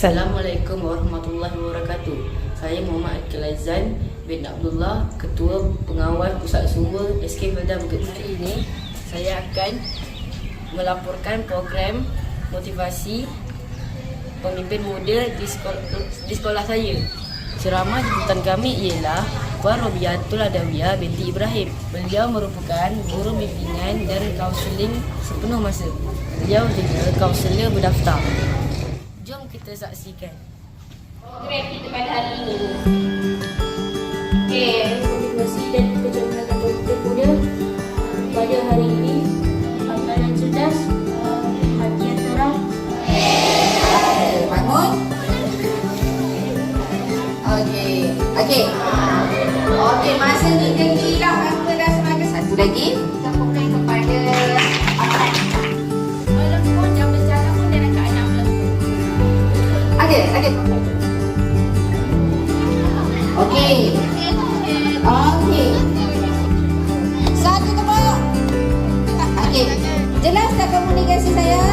Assalamualaikum warahmatullahi wabarakatuh. Saya Muhammad Akil Aizan bin Abdullah, Ketua Pengawal Pusat Sumber SK Felda Bukit Putih. Ini saya akan melaporkan program motivasi pemimpin muda di sekolah saya. Ceramah jemputan kami ialah Puan Robiatul Adawiyah binti Ibrahim. Beliau merupakan guru bimbingan dan kaunseling sepenuh masa. Beliau juga kaunselor berdaftar. Jom kita saksikan program kita pada hari ini. Okey, motivasi dan kecerdasan pemimpin muda pada hari ini. Pangkalan cerdas, hati yang terang. Bangun. Okey, masa ni gila angka dah sebagai satu lagi. Kita fokus kepada akan melengkung dan berjalan pun dalam keadaan melengkung. Okey. Satu tepuk. Okey. Jelas tak komunikasi saya?